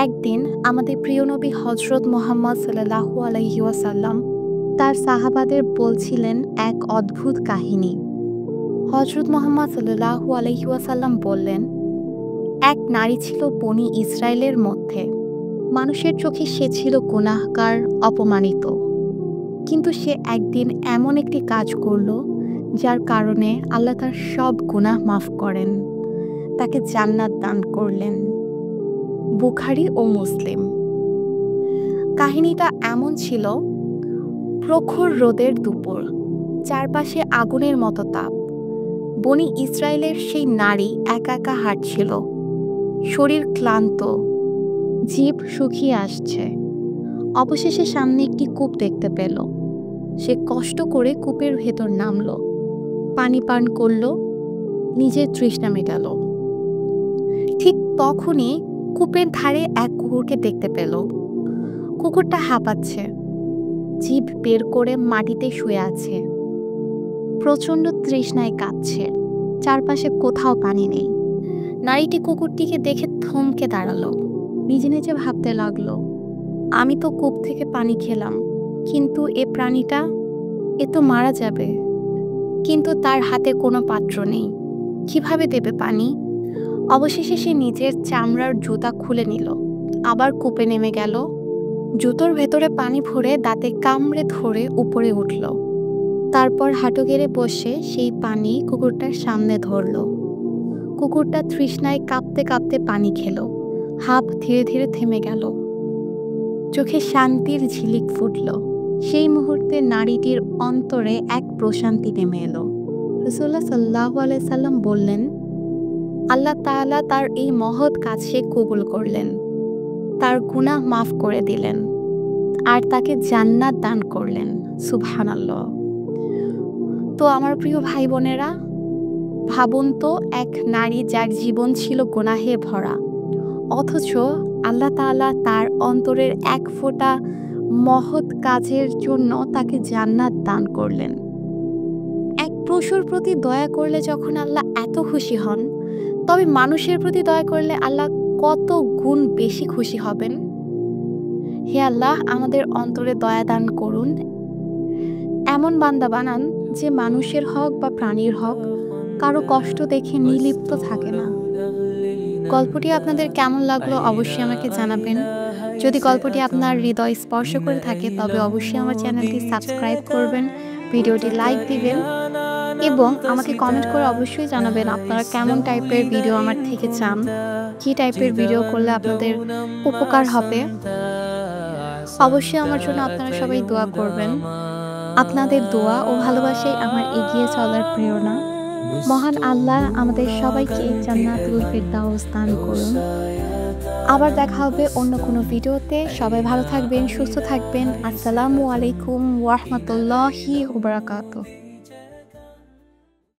একদিন আমাদের প্রিয় নবী হযরত মুহাম্মদ সাল্লাল্লাহু আলাইহি ওয়াসাল্লাম তার সাহাবাদের বলছিলেন এক অদ্ভুত কাহিনী। হযরত মুহাম্মদ সাল্লাল্লাহু আলাইহি ওয়াসাল্লাম বললেন, এক নারী ছিল বনি ইসরায়েলের মধ্যে। মানুষের চোখে সে ছিল গুনাহগার, অপমানিত। কিন্তু সে একদিন এমন একটি কাজ করল যার কারণে আল্লাহ তার সব গুনাহ মাফ করেন, তাকে জান্নাত দান করলেন। বুখারী ও মুসলিম। কাহিনীটা এমন ছিল, প্রখর রোদের দুপুর, চারপাশে আগুনের মতো তাপ। বনি ইসরায়েলের সেই নারী একা একা হাঁটছিল, শরীর ক্লান্ত, জিভ শুকিয়ে আসছে। অবশেষে সামনে একটি কূপ দেখতে পেল। সে কষ্ট করে কূপের ভেতর নামল, পানি পান করল, নিজের তৃষ্ণা মেটাল। ঠিক তখনই কূপের ধারে এক কুকুরকে দেখতে পেল। কুকুরটা হাঁপাচ্ছে, জিভ বের করে মাটিতে শুয়ে আছে, প্রচণ্ড তৃষ্ণায় কাঁদছে। চারপাশে কোথাও পানি নেই। নারীটি কুকুরটিকে দেখে থমকে দাঁড়ালো, নিজে নিজে ভাবতে লাগলো, আমি তো কূপ থেকে পানি খেলাম, কিন্তু এ প্রাণীটা, এ তো মারা যাবে। কিন্তু তার হাতে কোনো পাত্র নেই, কিভাবে দেবে পানি? অবশেষে সে নিজের চামড়ার জুতা খুলে নিল, আবার কূপে নেমে গেল, জুতোর ভেতরে পানি ভরে দাঁতে কামড়ে ধরে উপরে উঠল। তারপর হাঁটু গেড়ে বসে সেই পানি কুকুরটার সামনে ধরল। কুকুরটা তৃষ্ণায় কাঁপতে কাঁপতে পানি খেল। হাঁপ ধীরে ধীরে থেমে গেল, চোখে শান্তির ঝিলিক ফুটল। সেই মুহূর্তে নারীটির অন্তরে এক প্রশান্তি নেমে এলো। রাসূলুল্লাহ সাল্লাল্লাহু আলাইহি সাল্লাম বললেন, আল্লাহ তাআলা তার এই মহৎ কাজকে কবুল করলেন, তার গুনাহ মাফ করে দিলেন, আর তাকে জান্নাত দান করলেন। সুবহানাল্লাহ। তো আমার প্রিয় ভাই বোনেরা, ভাবুন তো, এক নারী যার জীবন ছিল গুনাহে ভরা, অথচ আল্লাহ তাআলা তার অন্তরের এক ফোঁটা মহৎ কাজের জন্য তাকে জান্নাত দান করলেন। এক পশুর প্রতি দয়া করলে যখন আল্লাহ এত খুশি হন, তবে মানুষের প্রতি দয়া করলে আল্লাহ কত গুণ বেশি খুশি হবেন। হে আল্লাহ, আমাদের অন্তরে দয়া দান করুন, এমন বান্দা বানান যে মানুষের হক বা প্রাণীর হক কারো কষ্ট দেখে নির্লিপ্ত থাকে না। গল্পটি আপনাদের কেমন লাগলো অবশ্যই আমাকে জানাবেন। যদি গল্পটি আপনার হৃদয় স্পর্শ করে থাকে তবে অবশ্যই আমার চ্যানেলটি সাবস্ক্রাইব করবেন, ভিডিওটি লাইক দিবেন এবং আমাকে কমেন্ট করে অবশ্যই জানাবেন আপনারা কেমন টাইপের ভিডিও আমার থেকে চান, কী টাইপের ভিডিও করলে আপনাদের উপকার হবে। অবশ্যই আমার জন্য আপনারা সবাই দোয়া করবেন। আপনাদের দোয়া ও ভালোবাসাই আমার এগিয়ে চলার প্রেরণা। মহান আল্লাহ আমাদের সবাইকে জান্নাতুল ফিরদাউস দান করুন। আবার দেখা হবে অন্য কোনো ভিডিওতে। সবাই ভালো থাকবেন, সুস্থ থাকবেন। আসসালামু আলাইকুম ওয়া রাহমাতুল্লাহি ওয়া বারাকাতুহু।